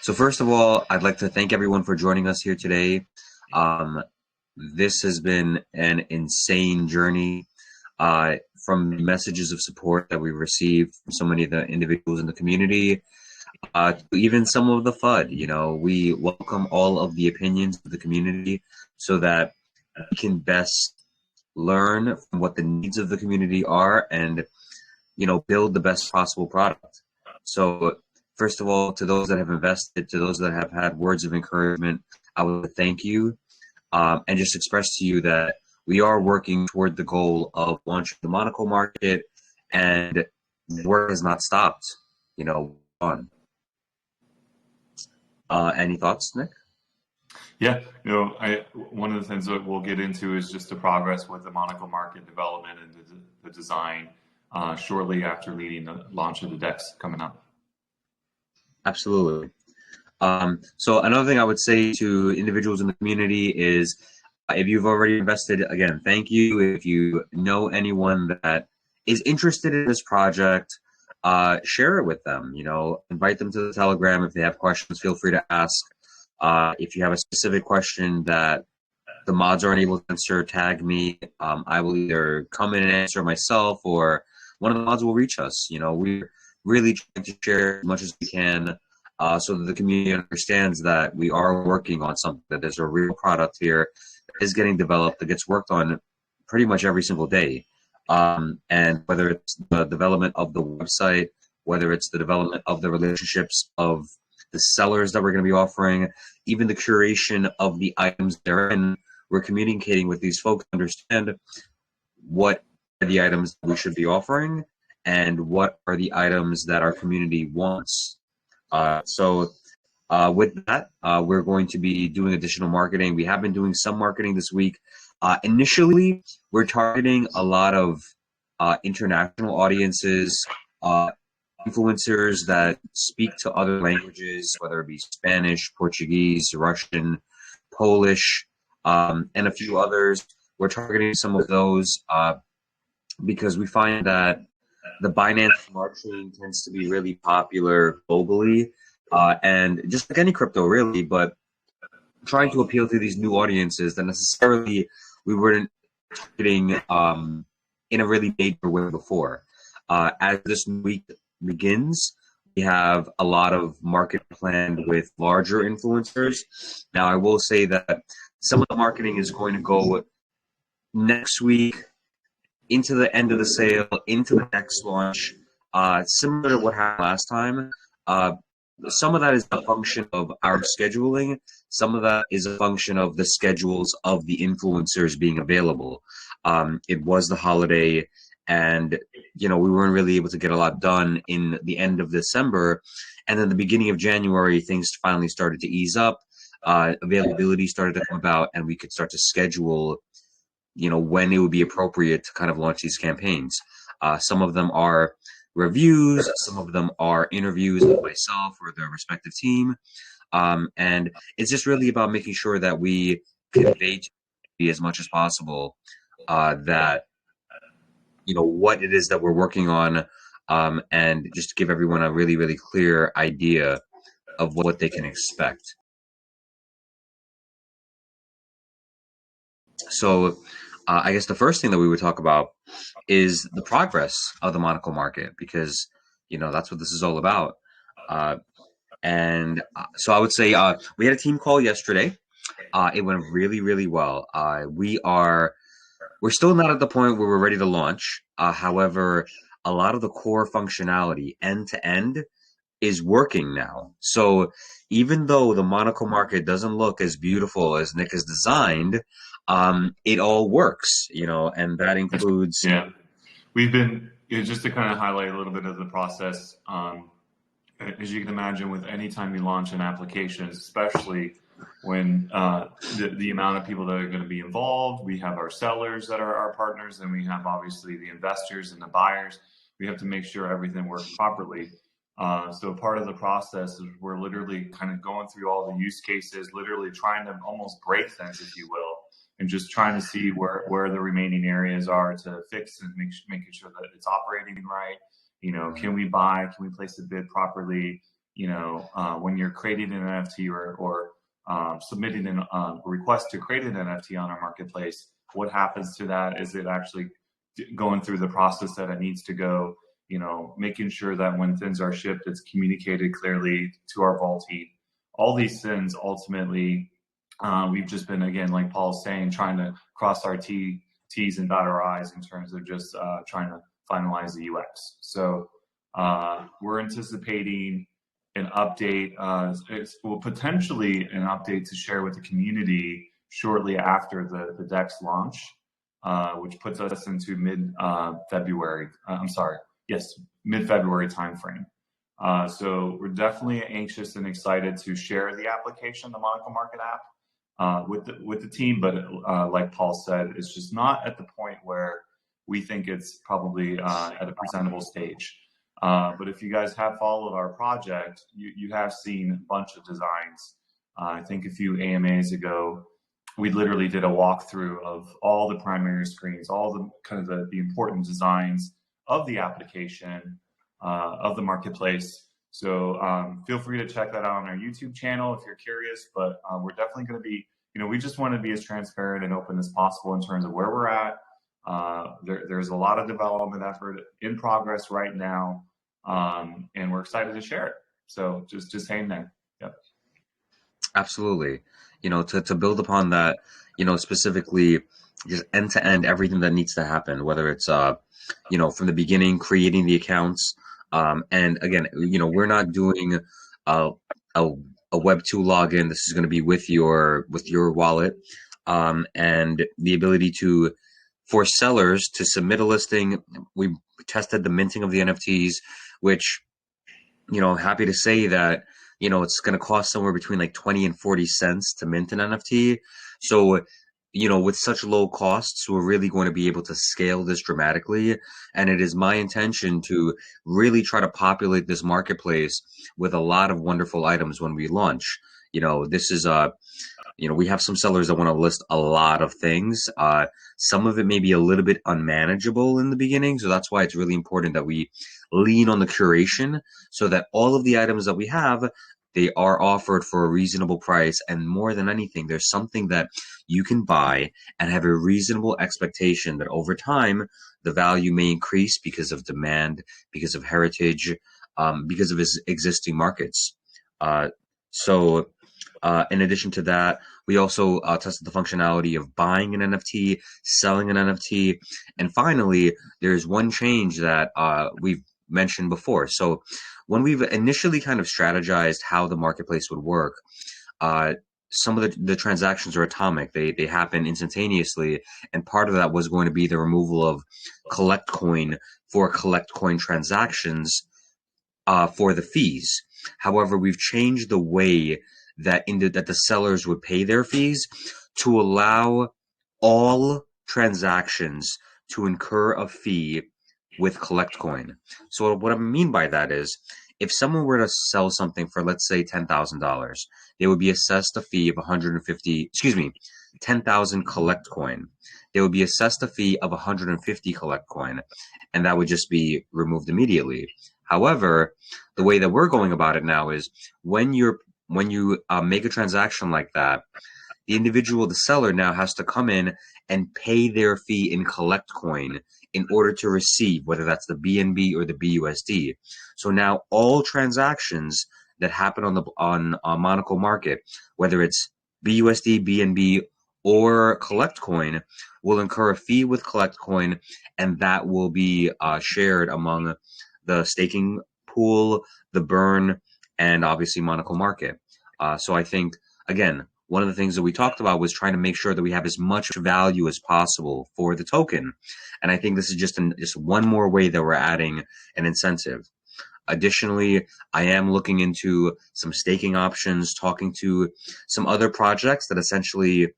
So first of all, I'd like to thank everyone for joining us here today. Um, this has been an insane journey uh, from the messages of support that we've received from so many of the individuals in the community, to even some of the FUD. We welcome all of the opinions of the community so that we can best learn from what the needs of the community are and build the best possible product. So first of all, to those that have invested, to those that have had words of encouragement, I would thank you, and just express to you that we are working toward the goal of launching the Monaco market, and the work has not stopped. On. Any thoughts, Nick? Yeah, one of the things that we'll get into is just the progress with the Monaco market development and the design shortly after leading the launch of the DEX coming up. Absolutely. So another thing I would say to individuals in the community is, if you've already invested, again, thank you. If you know anyone that is interested in this project, share it with them. Invite them to the Telegram. If they have questions, feel free to ask. If you have a specific question that the mods aren't able to answer, tag me. I will either come in and answer myself, or one of the mods will reach us. We're really trying to share as much as we can, so that the community understands that we are working on something, that there's a real product here that is getting developed, that gets worked on pretty much every single day. And whether it's the development of the website, whether it's the development of the relationships of the sellers that we're going to be offering, even the curation of the items therein, we're communicating with these folks to understand what are the items we should be offering and what are the items that our community wants. So with that, we're going to be doing additional marketing. We have been doing some marketing this week. Initially, we're targeting a lot of international audiences, influencers that speak to other languages, whether it be Spanish, Portuguese, Russian, Polish, and a few others. We're targeting some of those because we find that the Binance Smart Chain tends to be really popular globally, and just like any crypto, really, but trying to appeal to these new audiences that necessarily we weren't targeting in a really major way before. As this week begins, we have a lot of market planned with larger influencers. Now, I will say that some of the marketing is going to go next week into the end of the sale, into the next launch, similar to what happened last time. Some of that is a function of our scheduling. Some of that is a function of the schedules of the influencers being available. It was the holiday, and we weren't really able to get a lot done in the end of December. And then the beginning of January, things finally started to ease up. Availability started to come about, and we could start to schedule when it would be appropriate to kind of launch these campaigns. Some of them are reviews, some of them are interviews with myself or the respective team. And it's just really about making sure that we convey to you as much as possible that what it is that we're working on, and just to give everyone a really, really clear idea of what they can expect. So I guess the first thing that we would talk about is the progress of the Monaco market, because that's what this is all about. And so I would say we had a team call yesterday. It went really, really well. We're still not at the point where we're ready to launch. However, a lot of the core functionality end to end is working now. So even though the Monaco market doesn't look as beautiful as Nick has designed, it all works, and that includes. Yeah, we've been, just to kind of highlight a little bit of the process. As you can imagine, with any time you launch an application, especially when the amount of people that are going to be involved, we have our sellers that are our partners, and we have obviously the investors and the buyers. We have to make sure everything works properly. So part of the process is we're literally kind of going through all the use cases, literally trying to almost break things, if you will, and just trying to see where the remaining areas are to fix and making sure that it's operating right. Can we buy? Can we place a bid properly? when you're creating an NFT or submitting a request to create an NFT on our marketplace, what happens to that? Is it actually going through the process that it needs to go? Making sure that when things are shipped, it's communicated clearly to our vault team. All these things ultimately, we've just been, again, like Paul's saying, trying to cross our T's and dot our I's in terms of just trying to finalize the UX. So we're anticipating an update, potentially an update to share with the community shortly after the DEX launch, which puts us into mid-February. Mid-February timeframe. So we're definitely anxious and excited to share the application, the Monaco Market app, with the team. But like Paul said, it's just not at the point where we think it's probably at a presentable stage. But if you guys have followed our project, you have seen a bunch of designs. I think a few AMAs ago, we literally did a walkthrough of all the primary screens, all the kind of the important designs of the application, of the marketplace. So feel free to check that out on our YouTube channel if you're curious. But we're definitely going to be, we just want to be as transparent and open as possible in terms of where we're at. There's a lot of development effort in progress right now. And we're excited to share it. So just hang there. Yep. Absolutely. To build upon that, specifically just end to end, everything that needs to happen, whether it's, from the beginning, creating the accounts. And again, we're not doing a Web2 login. This is going to be with your wallet, and the ability for sellers to submit a listing. We tested the minting of the NFTs, which, happy to say that, it's going to cost somewhere between like 20 and 40 cents to mint an NFT. So, with such low costs, we're really going to be able to scale this dramatically. And it is my intention to really try to populate this marketplace with a lot of wonderful items when we launch. This is we have some sellers that want to list a lot of things. Some of it may be a little bit unmanageable in the beginning. So that's why it's really important that we lean on the curation so that all of the items that we have, they are offered for a reasonable price. And more than anything, there's something that you can buy and have a reasonable expectation that over time, the value may increase because of demand, because of heritage, because of existing markets. In addition to that, we also tested the functionality of buying an NFT, selling an NFT. And finally, there's one change that we've mentioned before. So when we've initially kind of strategized how the marketplace would work, some of the transactions are atomic. They happen instantaneously. And part of that was going to be the removal of CollectCoin for CollectCoin transactions for the fees. However, we've changed the way that the sellers would pay their fees to allow all transactions to incur a fee with CollectCoin. So what I mean by that is, if someone were to sell something for, let's say, $10,000, they would be assessed a fee of 10,000 CollectCoin. They would be assessed a fee of 150 CollectCoin, and that would just be removed immediately. However, the way that we're going about it now is when you make a transaction like that, the seller now has to come in and pay their fee in CollectCoin in order to receive, whether that's the BNB or the BUSD. So now all transactions that happen on Monaco market, whether it's BUSD, BNB, or CollectCoin, will incur a fee with CollectCoin, and that will be shared among the staking pool, the burn, and obviously Monaco market. So I think, again, one of the things that we talked about was trying to make sure that we have as much value as possible for the token. And I think this is just one more way that we're adding an incentive. Additionally, I am looking into some staking options, talking to some other projects that essentially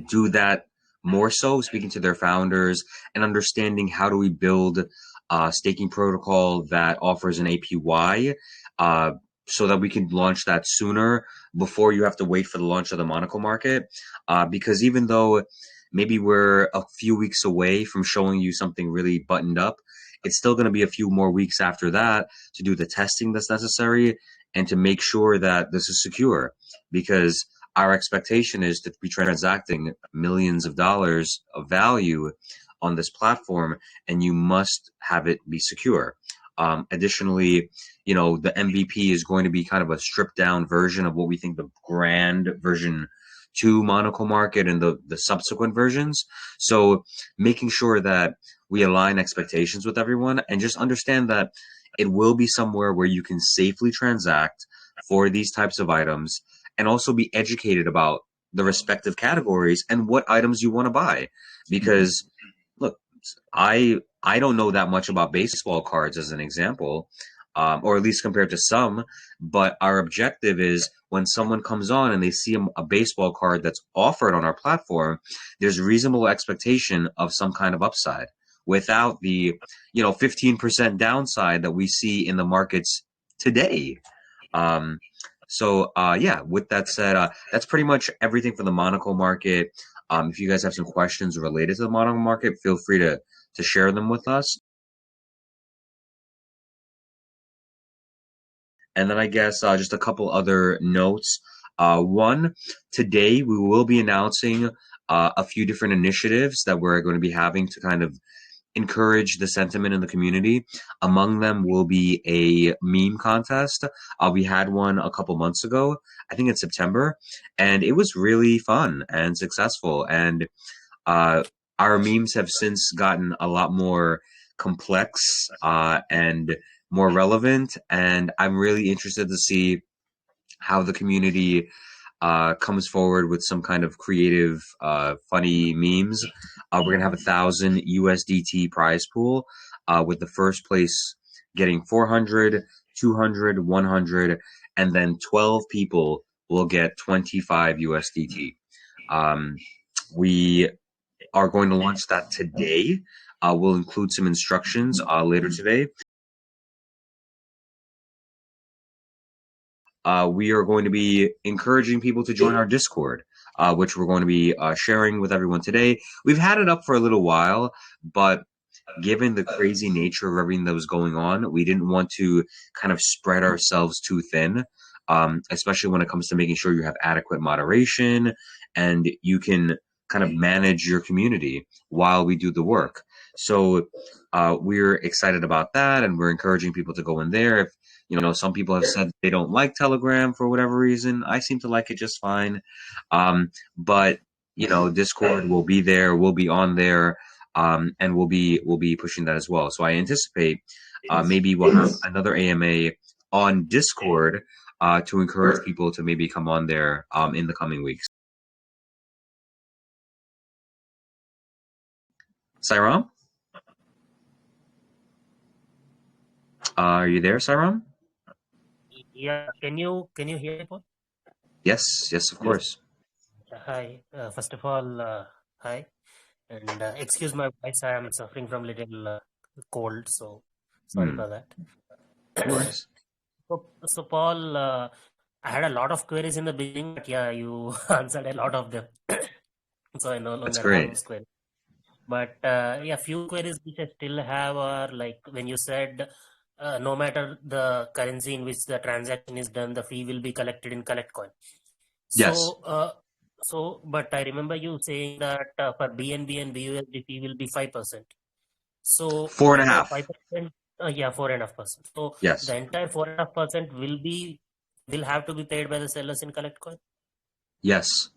do that more so, speaking to their founders and understanding how do we build a staking protocol that offers an APY so that we can launch that sooner before you have to wait for the launch of the Monaco market. Because even though maybe we're a few weeks away from showing you something really buttoned up, it's still going to be a few more weeks after that to do the testing that's necessary and to make sure that this is secure, because our expectation is to be transacting millions of dollars of value on this platform, and you must have it be secure. Additionally, the MVP is going to be kind of a stripped down version of what we think the grand version 2 Monaco market and the subsequent versions. So making sure that we align expectations with everyone and just understand that it will be somewhere where you can safely transact for these types of items, and also be educated about the respective categories and what items you want to buy. Because look, I don't know that much about baseball cards as an example, or at least compared to some. But our objective is when someone comes on and they see a baseball card that's offered on our platform, there's reasonable expectation of some kind of upside without the 15% downside that we see in the markets today. Yeah, with that said, that's pretty much everything for the Monaco market. If you guys have some questions related to the Monaco market, feel free to share them with us. And then I guess just a couple other notes. One, today we will be announcing a few different initiatives that we're going to be having to kind of encourage the sentiment in the community. Among them will be a meme contest. We had one a couple months ago, I think in September, and it was really fun and successful. And our memes have since gotten a lot more complex and more relevant, and I'm really interested to see how the community comes forward with some kind of creative, funny memes. We're gonna have 1,000 USDT prize pool, with the first place getting 400, 200, 100, and then 12 people will get 25 USDT. We are going to launch that today. We'll include some instructions later today. We are going to be encouraging people to join our Discord, which we're going to be sharing with everyone today. We've had it up for a little while, but given the crazy nature of everything that was going on, we didn't want to kind of spread ourselves too thin, especially when it comes to making sure you have adequate moderation and you can kind of manage your community while we do the work. So we're excited about that, and we're encouraging people to go in there. If some people have said they don't like Telegram for whatever reason. I seem to like it just fine. But Discord will be there. We'll be on there, and we'll be pushing that as well. So I anticipate maybe we'll have another AMA on Discord to encourage people to maybe come on there in the coming weeks. Sairam? Are you there, Sairam? Yeah, can you hear me, Paul? Yes, of course. Hi. First of all, hi, and excuse my voice. I am suffering from little cold, so sorry for that. No worries. So Paul, I had a lot of queries in the beginning, but yeah, you answered a lot of them, so I no longer have those queries. But yeah, few queries which I still have are like when you said no matter the currency in which the transaction is done, the fee will be collected in CollectCoin. Yes. But I remember you saying that for BNB and BUSD fee will be 5%. So 4.5%. 5%, yeah, 4.5%. So yes, the entire 4.5% will have to be paid by the sellers in CollectCoin. Yes.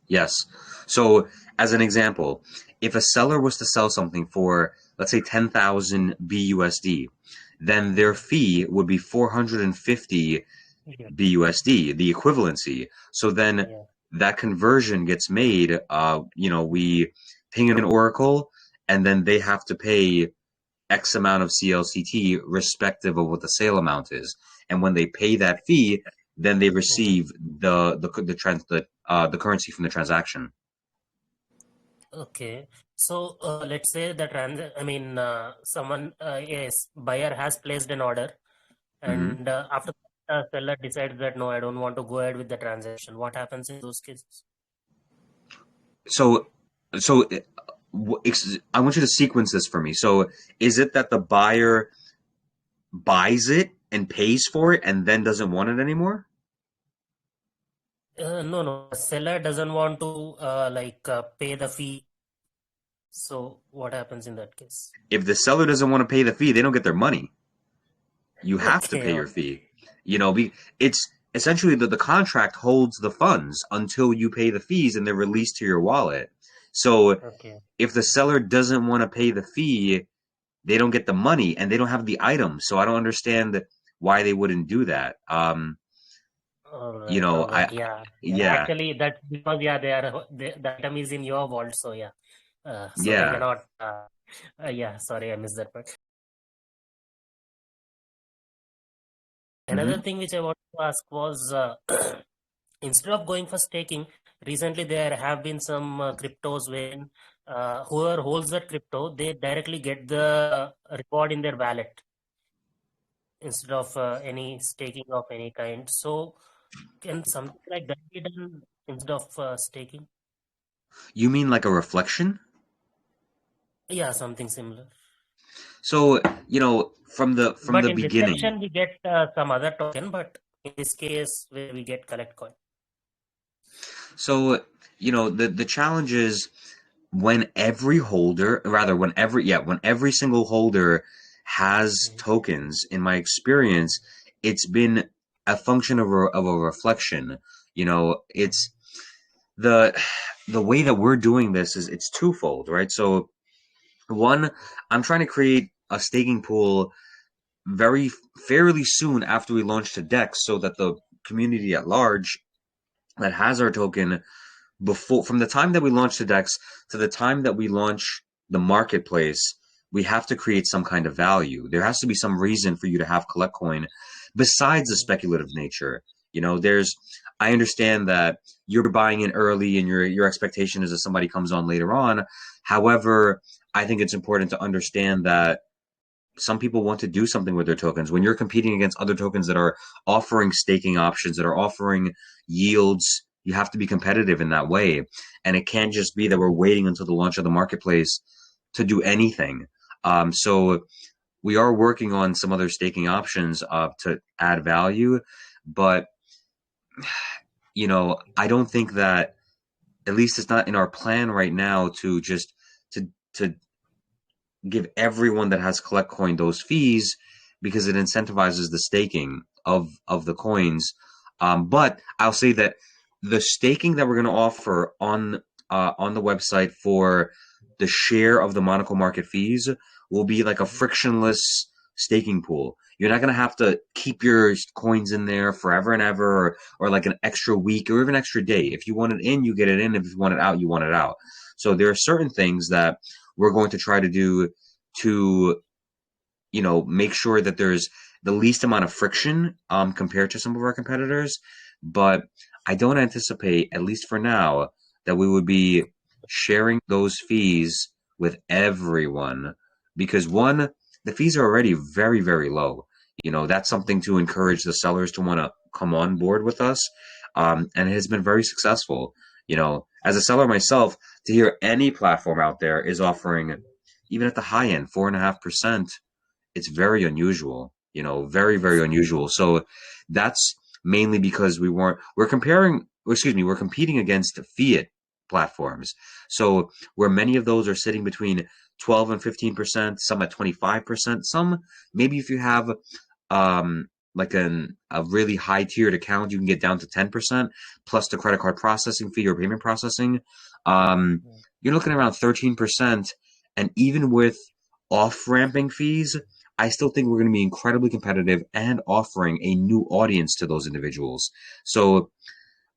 So as an example, if a seller was to sell something for, let's say, 10,000 BUSD, then their fee would be 450 BUSD, the equivalency. So then that conversion gets made. We ping an Oracle, and then they have to pay X amount of CLCT respective of what the sale amount is. And when they pay that fee, then they receive the currency from the transaction. Okay, so let's say that someone, yes, buyer has placed an order, and after the seller decides that no, I don't want to go ahead with the transaction. What happens in those cases? So I want you to sequence this for me. So is it that the buyer buys it and pays for it and then doesn't want it anymore? No. The seller doesn't want to pay the fee. So what happens in that case? If the seller doesn't want to pay the fee, they don't get their money. You have to Okay. pay your fee. It's essentially the contract holds the funds until you pay the fees and they're released to your wallet. So Okay. if the seller doesn't want to pay the fee, they don't get the money and they don't have the item. So I don't understand why they wouldn't do that. All You right. know, All right. Yeah. yeah, Actually, that's because the item is in your vault. So yeah. So they yeah. cannot. Yeah. Sorry, I missed that part. Another Hmm. thing which I wanted to ask was, instead of going for staking, recently there have been some cryptos wherein whoever holds that crypto, they directly get the reward in their wallet instead of any staking of any kind. So can something like that be done instead of staking? You mean like a reflection? Yeah, something similar. So, from But the in beginning. reflection, we get some other token, but in this case, where we get CollectCoin. So, the challenge is when every holder, rather when every single holder has Mhm. tokens, in my experience, it's been a function of a reflection. It's the the way that we're doing this is it's twofold, right? So one, I'm trying to create a staking pool very fairly soon after we launch to DEX so that the community at large that has our token before from the time that we launch the DEX to the time that we launch the marketplace, we have to create some kind of value. There has to be some reason for you to have CollectCoin besides the speculative nature. I understand that you're buying in early and your expectation is that somebody comes on later on. However, I think it's important to understand that some people want to do something with their tokens. When you're competing against other tokens that are offering staking options, that are offering yields, you have to be competitive in that way. And it can't just be that we're waiting until the launch of the marketplace to do anything. So we are working on some other staking options to add value, but I don't think that, at least it's not in our plan right now, to just to give everyone that has CollectCoin those fees because it incentivizes the staking of the coins. But I'll say that the staking that we're going to offer on the website for the share of the Monaco market fees will be like a frictionless staking pool. You're not going to have to keep your coins in there forever and ever, or like an extra week or even extra day. If you want it in, you get it in. If you want it out, you want it out. So there are certain things that we're going to try to do to make sure that there's the least amount of friction compared to some of our competitors. But I don't anticipate, at least for now, that we would be sharing those fees with everyone because one, the fees are already very, very low. That's something to encourage the sellers to want to come on board with us. And it has been very successful. As a seller myself, to hear any platform out there is offering, even at the high end, 4.5%, it's very unusual, very, very unusual. So that's mainly because we're competing against fiat platforms. So where many of those are sitting between 12 and 15%, some at 25%, some maybe if you have like a really high tiered account, you can get down to 10% plus the credit card processing fee or payment processing. You're looking around 13%. And even with off ramping fees, I still think we're going to be incredibly competitive and offering a new audience to those individuals. So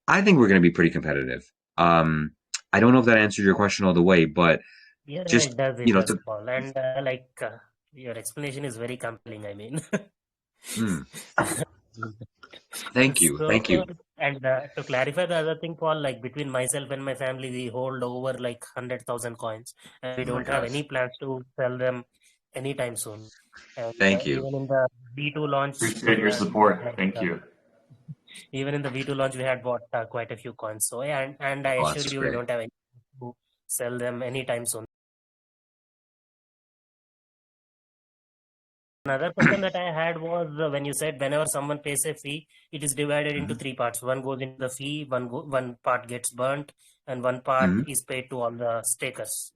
I think we're going to be pretty competitive. I don't know if that answered your question all the way, but Yeah, just, it does, to, Paul. And your explanation is very compelling, I mean. mm, thank you. So, Thank you. and to clarify the other thing, Paul, like between myself and my family, we hold over like 100,000 coins, and we Oh my don't have gosh. any plans to sell them anytime soon. And Thank you. even in the V2 launch, Appreciate we your had support. like Thank you. even in the V2 launch, we had bought quite a few coins. So yeah, and I Oh, assure that's you, we great. don't have any to sell them anytime soon. Another question that I had was when you said whenever someone pays a fee, it is divided into three parts. One goes into the fee, one part gets burnt, and one part is paid to all the stakers.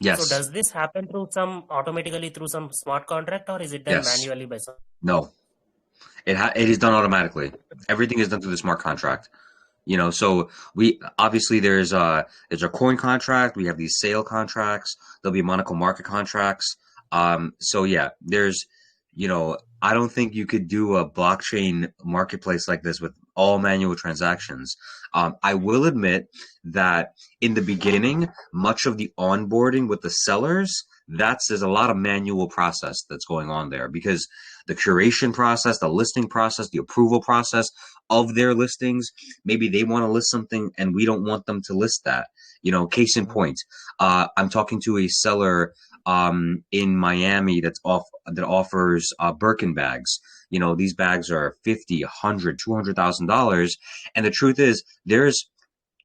So Yes. does this happen automatically through some smart contract, or is it done Yes. manually by some? No. It is done automatically. Everything is done through the smart contract. So we obviously there's a coin contract. We have these sale contracts. There'll be Monaco market contracts. So yeah, there's, I don't think you could do a blockchain marketplace like this with all manual transactions. I will admit that in the beginning, much of the onboarding with the sellers, there's a lot of manual process that's going on there, because the curation process, the listing process, the approval process of their listings, maybe they want to list something and we don't want them to list that. Case in point, I'm talking to a seller in Miami that offers Birkin bags. These bags are $50, $100, $200,000, and the truth is, there's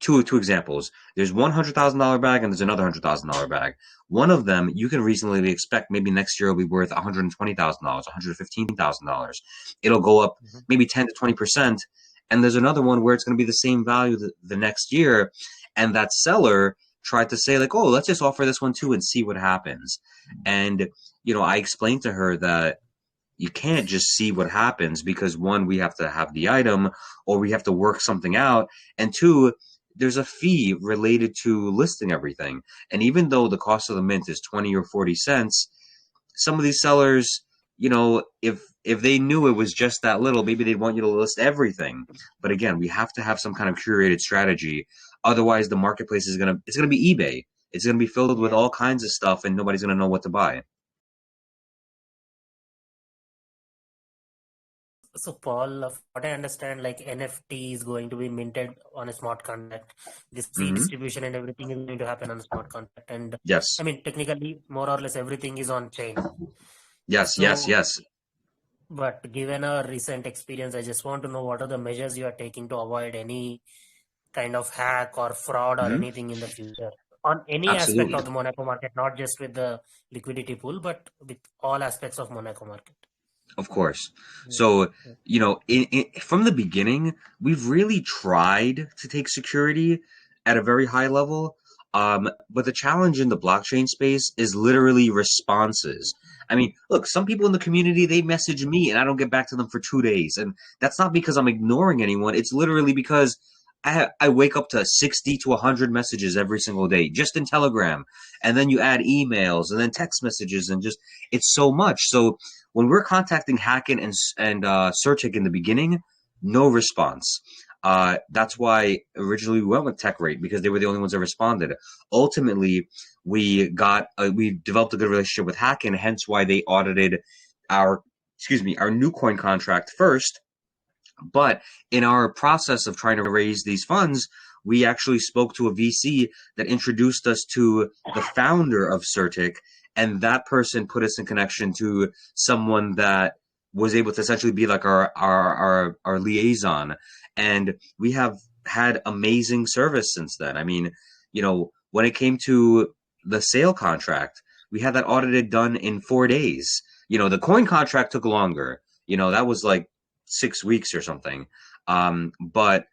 two examples. There's $100,000 bag and there's another $100,000 bag. One of them you can reasonably expect maybe next year will be worth $120,000, $115,000. It'll go up maybe 10 to 20%. And there's another one where it's going to be the same value the next year. And that seller tried to say, like, oh, let's just offer this one too and see what happens. And, I explained to her that you can't just see what happens, because one, we have to have the item, or we have to work something out. And two, there's a fee related to listing everything. And even though the cost of the mint is 20 or 40 cents, some of these sellers, if they knew it was just that little, maybe they'd want you to list everything. But again, we have to have some kind of curated strategy. Otherwise, the marketplace it's going to be eBay. It's going to be filled with all kinds of stuff and nobody's going to know what to buy. So Paul, what I understand, like NFT is going to be minted on a smart contract. This fee distribution and everything is going to happen on a smart contract. And yes, I mean, technically, more or less everything is on chain. Yes, yes. But given our recent experience, I just want to know what are the measures you are taking to avoid any kind of hack or fraud or anything in the future on any aspect of the Monaco market, not just with the liquidity pool, but with all aspects of Monaco market. Of course. So, from the beginning, we've really tried to take security at a very high level. But the challenge in the blockchain space is literally responses. I mean, look, some people in the community, they message me and I don't get back to them for 2 days. And that's not because I'm ignoring anyone. It's literally because I wake up to 60 to 100 messages every single day, just in Telegram. And then you add emails and then text messages, and just, it's so much. So when we're contacting Hacken and Certic in the beginning, no response. That's why originally we went with TechRate, because they were the only ones that responded. Ultimately, we developed a good relationship with Hacken, hence why they audited our new coin contract first. But in our process of trying to raise these funds, we actually spoke to a VC that introduced us to the founder of Certic, and that person put us in connection to someone that was able to essentially be like our liaison. And we have had amazing service since then. I mean, when it came to the sale contract, we had that audited done in 4 days. The coin contract took longer. That was like 6 weeks or something. But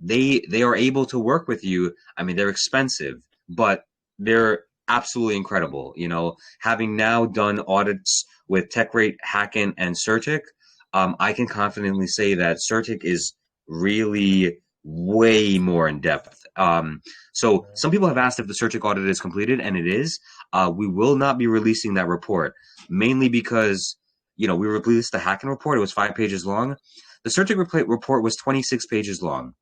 they are able to work with you. I mean, they're expensive, but they're absolutely incredible. Having now done audits with TechRate, Hacken, and Certic, I can confidently say that Certic is really way more in depth. So some people have asked if the Certic audit is completed, and it is. We will not be releasing that report, mainly because we released the Hacken report. It was 5 pages long. The Certic report was 26 pages long.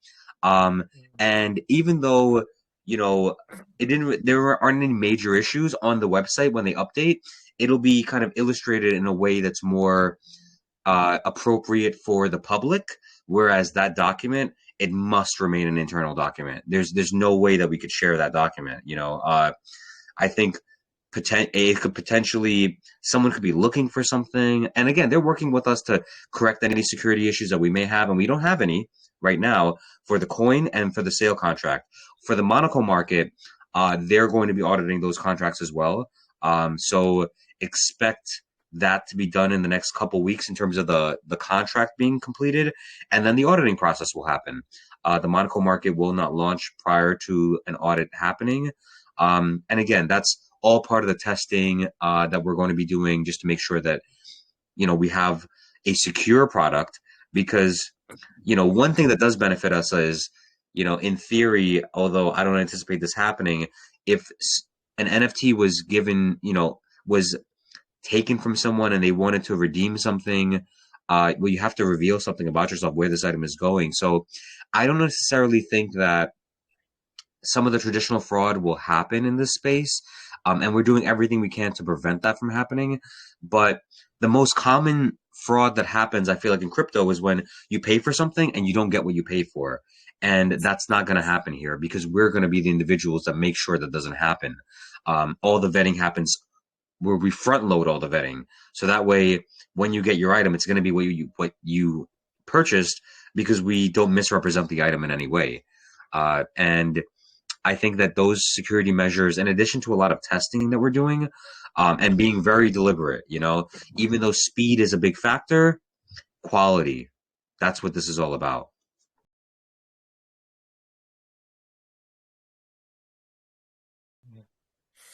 And even though there aren't any major issues on the website when they update, it'll be kind of illustrated in a way that's more appropriate for the public. Whereas that document, it must remain an internal document. There's no way that we could share that document. I think it could potentially, someone could be looking for something. And again, they're working with us to correct any security issues that we may have. And we don't have any right now for the coin and for the sale contract. For the Monaco market, they're going to be auditing those contracts as well. So expect that to be done in the next couple weeks in terms of the contract being completed, and then the auditing process will happen. The Monaco market will not launch prior to an audit happening. And again, that's all part of the testing that we're going to be doing just to make sure that, we have a secure product, because, one thing that does benefit us is, in theory, although I don't anticipate this happening, if an NFT was given, was taken from someone and they wanted to redeem something, well, you have to reveal something about yourself, where this item is going. So I don't necessarily think that some of the traditional fraud will happen in this space. And we're doing everything we can to prevent that from happening. But the most common fraud that happens, I feel like, in crypto is when you pay for something and you don't get what you pay for. And that's not going to happen here, because we're going to be the individuals that make sure that doesn't happen. All the vetting happens where we front load all the vetting. So that way, when you get your item, it's going to be what you purchased, because we don't misrepresent the item in any way. And I think that those security measures, in addition to a lot of testing that we're doing, and being very deliberate, even though speed is a big factor, quality, that's what this is all about.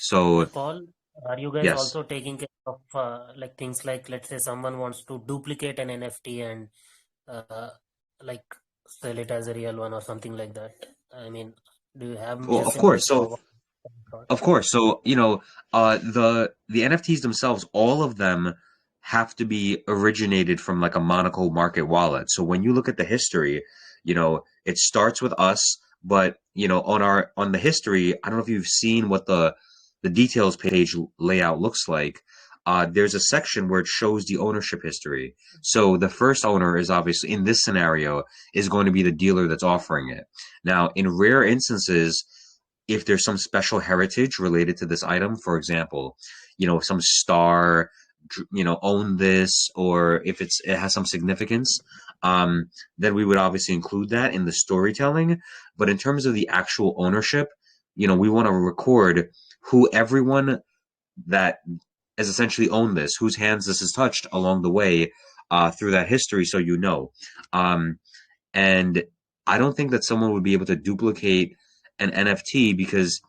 So, Paul, are you guys yes. also taking care of like things like, let's say someone wants to duplicate an NFT and like sell it as a real one or something like that? I mean, do you have Well, measures in place to avoid fraud? of course. So, the NFTs themselves, all of them have to be originated from like a Monaco market wallet. So when you look at the history, it starts with us, but on the history, I don't know if you've seen what the details page layout looks like. There's a section where it shows the ownership history. So the first owner is obviously, in this scenario, is going to be the dealer that's offering it. Now, in rare instances, if there's some special heritage related to this item, for example, some star, owned this, or if it has some significance, then we would obviously include that in the storytelling. But in terms of the actual ownership, we want to record who everyone that has essentially owned this, whose hands this has touched along the way, through that history, so and I don't think that someone would be able to duplicate an NFT, because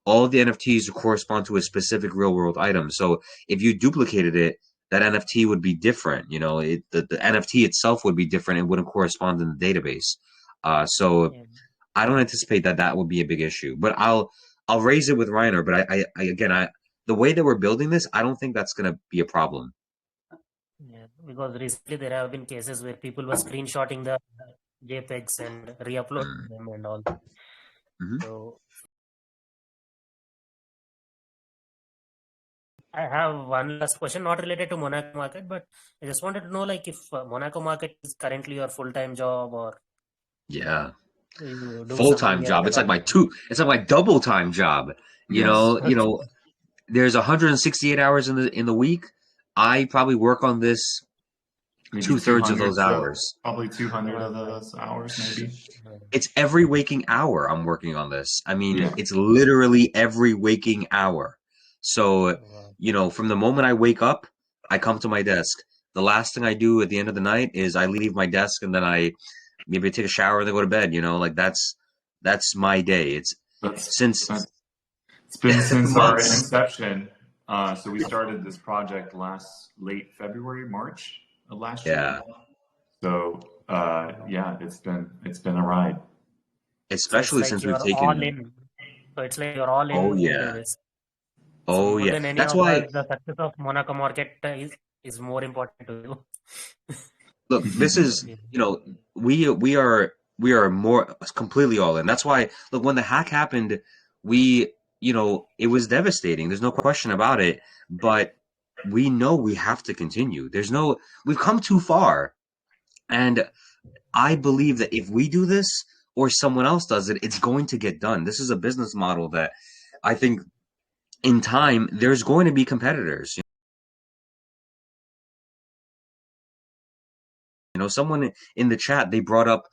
all of the NFTs correspond to a specific real world item. So if you duplicated it, that NFT would be different. The NFT itself would be different. It wouldn't correspond in the database. So Yeah. I don't anticipate that would be a big issue. But I'll raise it with Reiner. But I the way that we're building this, I don't think that's going to be a problem. Yeah, because recently there have been cases where people were screenshotting the JPEGs and re-uploading them and all. So I have one last question, not related to Monaco market, but I just wanted to know, like, if Monaco market is currently your full-time job, or Yeah, you do full-time something else job. It's like along. it's like my double-time job. Yes. There's 168 hours in the week. I probably work on this Maybe 2/3 of those hours. Probably 200 of those hours, maybe. It's every waking hour I'm working on this. I mean, Yeah. it's literally every waking hour. So, from the moment I wake up, I come to my desk. The last thing I do at the end of the night is I leave my desk, and then I maybe take a shower and then go to bed. Like that's my day. It's been since our inception. So we started this project late February, March of last year. So it's been a ride. Especially since we've taken all in. So it's like you're all in. Oh yeah. Into this. Oh more yeah. Than any That's of why the success of Monaco market is more important to you. Look, this is we are more completely all in. That's why, look, when the hack happened, it was devastating. There's no question about it. But we know we have to continue. We've come too far. And I believe that if we do this or someone else does it, it's going to get done. This is a business model that I think in time there's going to be competitors. Someone in the chat, they brought up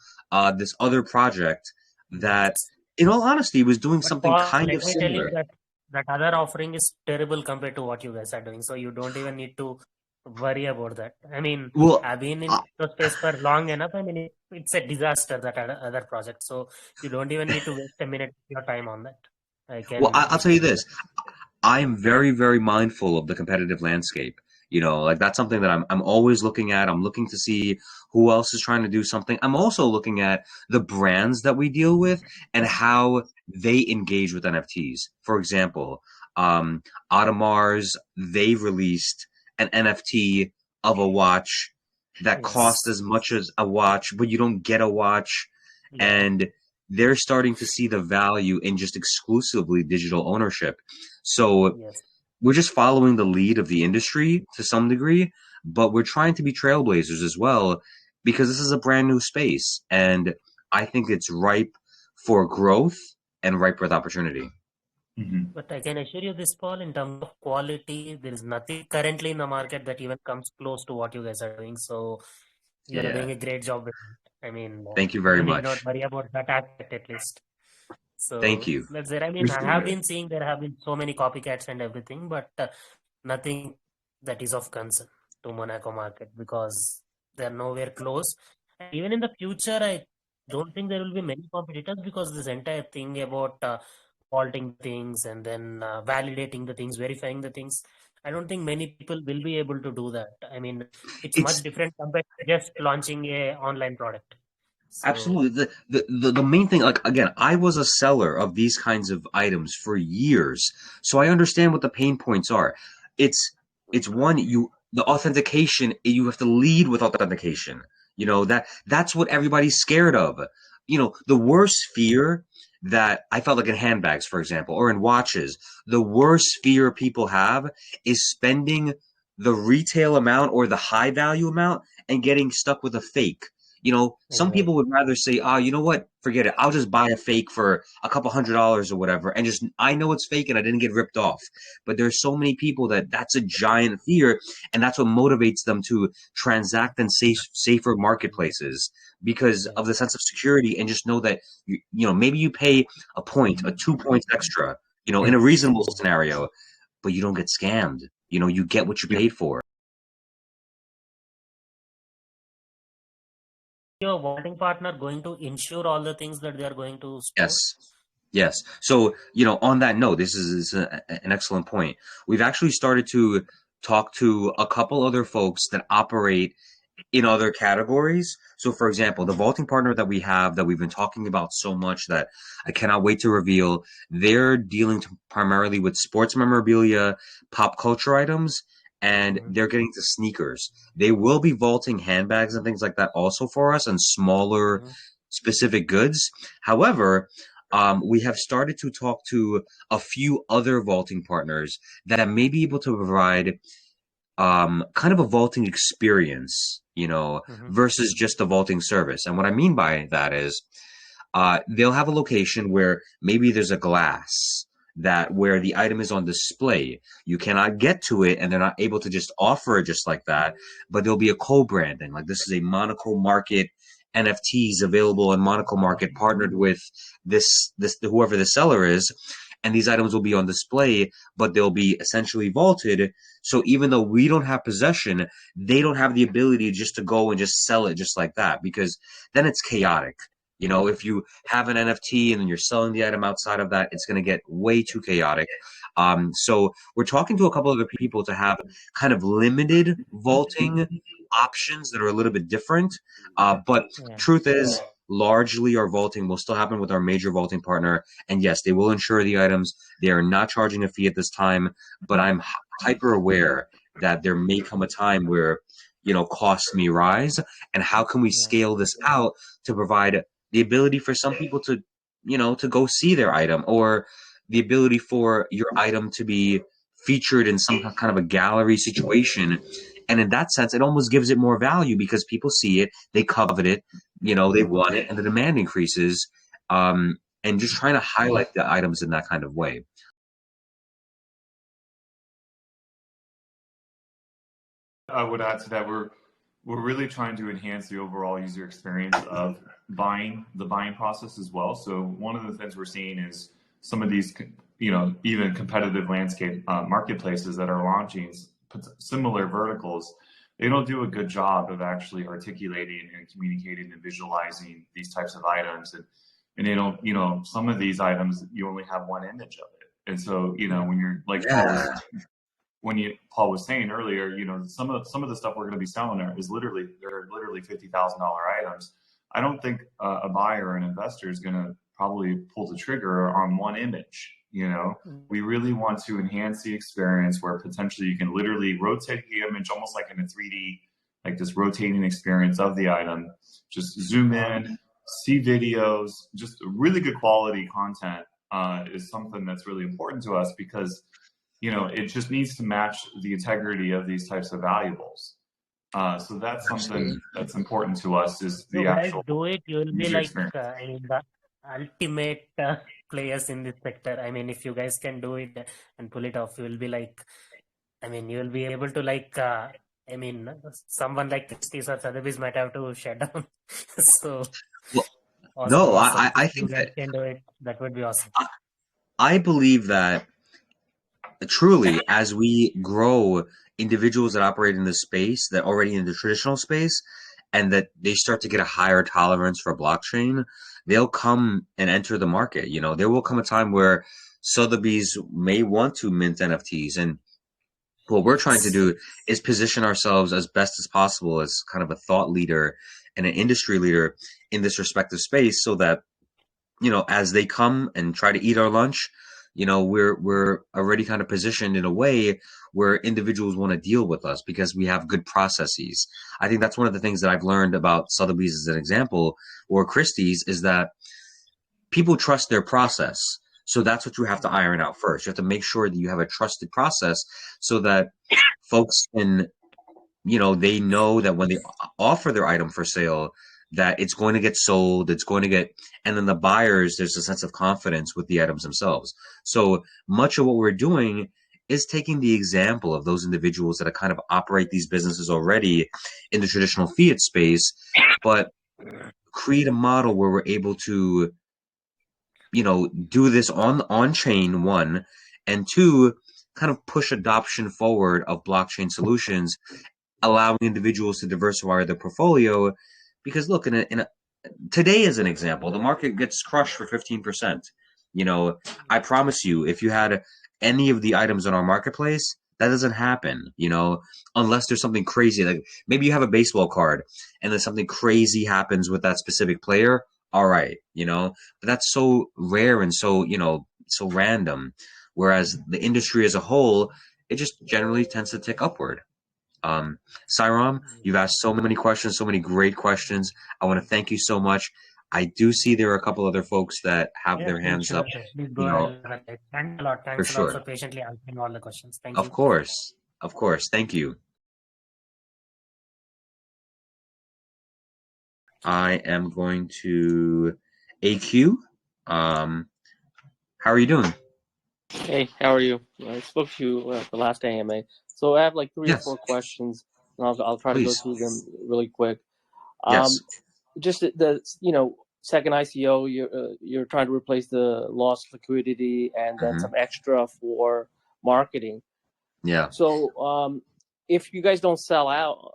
this other project that, in all honesty, was doing something kind of similar. Tell you that other offering is terrible compared to what you guys are doing. So you don't even need to worry about that. I mean, Well, I've been in crypto space for long enough. I mean, it's a disaster, that other project. So you don't even need to waste a minute of your time on that. I well, can I'll tell you explain. this. I am very, very mindful of the competitive landscape. Like that's something that I'm always looking at. I'm looking to see who else is trying to do something. I'm also looking at the brands that we deal with and how they engage with NFTs. For example, um, Audemars, they released an NFT of a watch that costs Yes. as much as a watch, but you don't get a watch. Yeah. And they're starting to see the value in just exclusively digital ownership. So Yes. we're just following the lead of the industry to some degree, but we're trying to be trailblazers as well because this is a brand new space. And I think it's ripe for growth and ripe with opportunity. Mhm. But I can assure you this, Paul, in terms of quality, there is nothing currently in the market that even comes close to what you guys are doing. So you are Yeah. doing a great job with it. I mean, Thank you very you need not much. worry about that aspect at least. Thank So you. that's it. I mean, I Appreciate have it. been seeing there have been so many copycats and everything, but nothing that is of concern to Monaco market because they're nowhere close. And even in the future, I don't think there will be many competitors because this entire thing about faulting things and then validating the things, verifying the things. I don't think many people will be able to do that. I mean, it's much It's different compared to just launching a online product. So Absolutely. The main thing, like again, I was a seller of these kinds of items for years, so I understand what the pain points are. It's it's one the authentication, you have to lead with authentication. That's what everybody's scared of. The worst fear that I felt like in handbags, for example, or in watches, the worst fear people have is spending the retail amount or the high value amount and getting stuck with a fake. Some people exactly. would rather say, "Oh, you know what? Forget it. I'll just buy a fake for a couple $100 or whatever, and just I know it's fake and I didn't get ripped off." But there's so many people that's a giant fear, and that's what motivates them to transact in safer Yeah. marketplaces because Yeah. of the sense of security, and just know that maybe you pay a point, 2 points extra, in a reasonable Mm. scenario, but you don't get scammed. You get what you Yeah. paid for. Your vaulting partner going to ensure all the things that they are going to Yes. store? Yes. So, on that note, this is an excellent point. We've actually started to talk to a couple other folks that operate in other categories. So, for example, the vaulting partner that we have that we've been talking about so much that I cannot wait to reveal, they're dealing primarily with sports memorabilia, pop culture items, and Mm-hmm. they're getting to sneakers. They will be vaulting handbags and things like that also for us and smaller Mm-hmm. specific goods. However, we have started to talk to a few other vaulting partners that may be able to provide kind of a vaulting experience, Mm-hmm. versus just a vaulting service. And what I mean by that is they'll have a location where maybe there's a glass that where the item is on display. You cannot get to it and they're not able to just offer it just like that, but there'll be a co-branding. Like this is a Monaco Market NFTs available in Monaco Market partnered with this whoever the seller is, and these items will be on display, but they'll be essentially vaulted. So even though we don't have possession, they don't have the ability just to go and just sell it just like that because then it's chaotic. If you have an NFT and then you're selling the item outside of that, it's going to get way too chaotic. So we're talking to a couple other people to have kind of limited vaulting options that are a little bit different. But Yeah. truth is, largely our vaulting will still happen with our major vaulting partner. And yes, they will insure the items. They are not charging a fee at this time, but I'm hyper aware that there may come a time where, costs may rise. And how can we Yeah. scale this out to provide the ability for some people to go see their item, or the ability for your item to be featured in some kind of a gallery situation. And in that sense, it almost gives it more value because people see it, they covet it, they want it, and the demand increases. And just trying to highlight the items in that kind of way. I would add to that we're really trying to enhance the overall user experience of the buying process as well. So one of the things we're seeing is some of these, even competitive landscape marketplaces that are launching similar verticals, they don't do a good job of actually articulating and communicating and visualizing these types of items. And they don't, you know, some of these items, you only have one image of it. And so, you know, when you're like, Paul was saying earlier, you know, some of the stuff we're going to be selling there is literally $50,000 items. I don't think a buyer or an investor is going to probably pull the trigger on one image. You know, we really want to enhance the experience where potentially you can literally rotate the image almost like in a 3D, like this rotating experience of the item. Just zoom in, see videos, just really good quality content is something that's really important to us, because, you know, it just needs to match the integrity of these types of valuables. So that's something that's important to us, is the actual do it. You will be like experience. I mean, the ultimate players in this sector. I mean, if you guys can do it and pull it off, you will be like, I mean, you will be able to like, I mean, someone like Christie's or Sotheby's might have to shut down. So, no, awesome. I If you think guys that can do it, that would be awesome. I believe that truly, as we grow, individuals that operate in the space that already in the traditional space, and that they start to get a higher tolerance for blockchain, they'll come and enter the market. You know, there will come a time where Sotheby's may want to mint NFTs, and what we're trying to do is position ourselves as best as possible as kind of a thought leader and an industry leader in this respective space, so that, you know, as they come and try to eat our lunch, you know, we're already kind of positioned in a way where individuals want to deal with us because we have good processes. I think that's one of the things that I've learned about Sotheby's as an example, or Christie's, is that people trust their process. So that's what you have to iron out first. You have to make sure that you have a trusted process so that folks can, you know, they know that when they offer their item for sale, that it's going to get sold, it's going to get, and then the buyers, there's a sense of confidence with the items themselves. So much of what we're doing is taking the example of those individuals that kind of operate these businesses already in the traditional fiat space, but create a model where we're able to, you know, do this on chain, one, and two, kind of push adoption forward of blockchain solutions, allowing individuals to diversify their portfolio. Because look, today as an example, the market gets crushed for 15%. You know, I promise you, if you had any of the items in our marketplace, that doesn't happen, you know, unless there's something crazy. Like maybe you have a baseball card and then something crazy happens with that specific player. All right, you know, but that's so rare and so, you know, so random. Whereas the industry as a whole, it just generally tends to tick upward. Sairam, you've asked so many questions, so many great questions. I want to thank you so much. I do see there are a couple other folks that have their hands up. Please You go know, ahead. Thanks a lot. for Thanks a lot sure. for patiently answering all the questions. Thank Of you. course. Of course. Thank you. I am going to AQ. How are you doing? Hey, how are you? I spoke to you the last AMA. So I have like three or Yes. four questions, and I'll try to go Please. through them really quick. Yes. Just the you know, second ICO, you're trying to replace the lost liquidity and then some extra for marketing. Yeah. So if you guys don't sell out,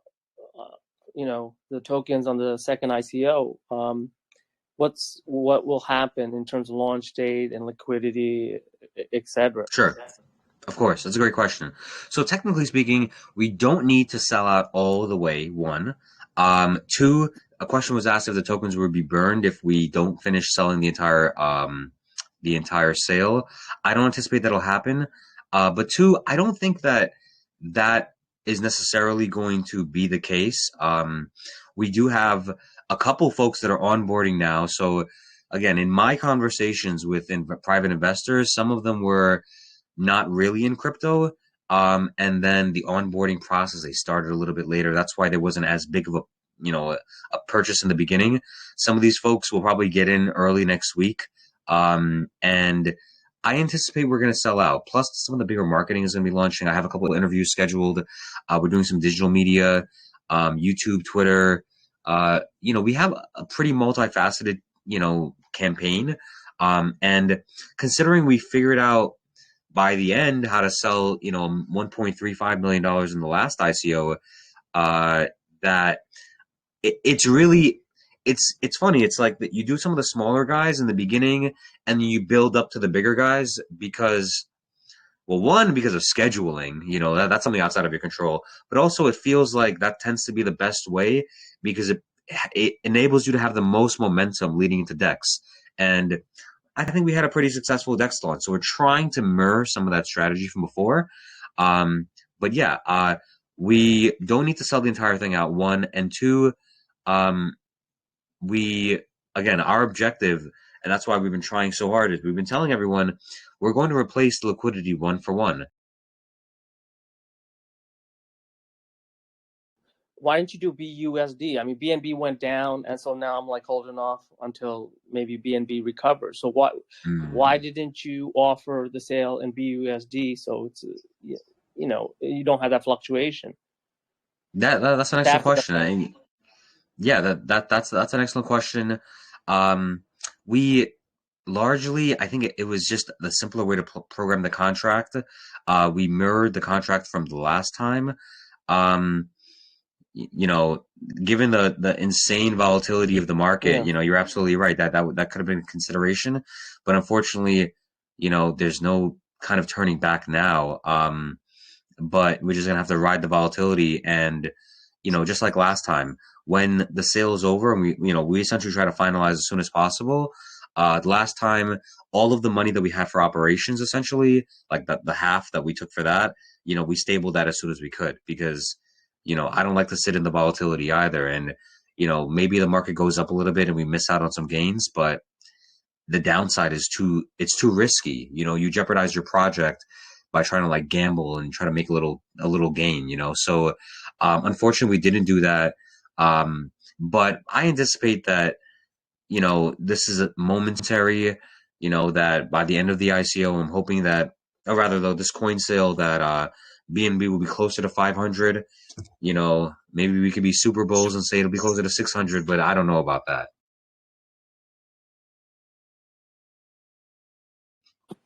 you know, the tokens on the second ICO, what will happen in terms of launch date and liquidity, etc.? Sure. Of course. That's a great question. So technically speaking, we don't need to sell out all the way, one. Two, a question was asked if the tokens would be burned if we don't finish selling the entire sale. I don't anticipate that'll happen. But two, I don't think that is necessarily going to be the case. We do have a couple folks that are onboarding now. So again, in my conversations with private investors, some of them were not really in crypto. And then the onboarding process, they started a little bit later. That's why there wasn't as big of a purchase in the beginning. Some of these folks will probably get in early next week. And I anticipate we're going to sell out. Plus, some of the bigger marketing is going to be launching. I have a couple of interviews scheduled. We're doing some digital media, YouTube, Twitter. We have a pretty multifaceted, campaign. And considering we figured out by the end how to sell, you know, $1.35 million in the last ICO. That it's really, it's funny. It's like that you do some of the smaller guys in the beginning, and then you build up to the bigger guys because, well, one, because of scheduling, you know, that's something outside of your control, but also it feels like that tends to be the best way because it enables you to have the most momentum leading into DEX. And I think we had a pretty successful DEX launch. So we're trying to mirror some of that strategy from before. But yeah, we don't need to sell the entire thing out, one. And two, we, again, our objective, and that's why we've been trying so hard, is we've been telling everyone we're going to replace the liquidity one for one. Why didn't you do BUSD? I mean, BNB went down, and so now I'm like holding off until maybe BNB recovers. So why didn't you offer the sale in BUSD? So it's, you know, you don't have that fluctuation. That's an excellent question. Yeah, that's an excellent question. We largely, I think it was just the simpler way to program the contract. We mirrored the contract from the last time. You know, given the insane volatility of the market, you know, you're absolutely right that could have been a consideration, but unfortunately, you know, there's no kind of turning back now. But we're just gonna have to ride the volatility, and you know, just like last time, when the sale is over and we essentially try to finalize as soon as possible. The last time, all of the money that we had for operations, essentially, like the half that we took for that, you know, we stabled that as soon as we could because, you know, I don't like to sit in the volatility either. And, you know, maybe the market goes up a little bit and we miss out on some gains, but the downside is it's too risky. You know, you jeopardize your project by trying to like gamble and try to make a little gain, you know? So, unfortunately we didn't do that. But I anticipate that, you know, this is a momentary, you know, that by the end of the ICO, I'm hoping that, or rather though, this coin sale that, BNB will be closer to 500. You know, maybe we could be Super Bowls and say it'll be closer to 600, but I don't know about that.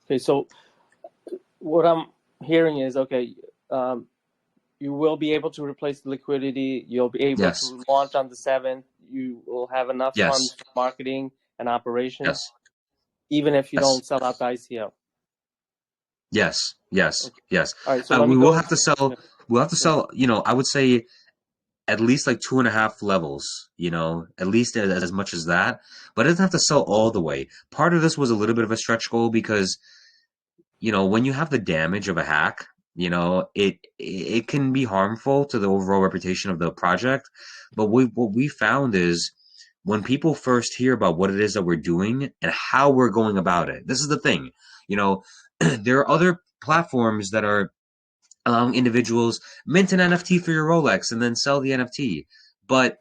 Okay, so what I'm hearing is, okay, you will be able to replace the liquidity. You'll be able to launch on the 7th. You will have enough funds for marketing and operations, even if you don't sell out the ICO. Yes. Okay. All right, so we will have to sell. We'll have to sell. You know, I would say at least like 2.5 levels. You know, at least as much as that. But it doesn't have to sell all the way. Part of this was a little bit of a stretch goal because, you know, when you have the damage of a hack, you know, it can be harmful to the overall reputation of the project. But what we found is when people first hear about what it is that we're doing and how we're going about it, this is the thing. You know, there are other platforms that are allowing individuals mint an NFT for your Rolex and then sell the NFT. But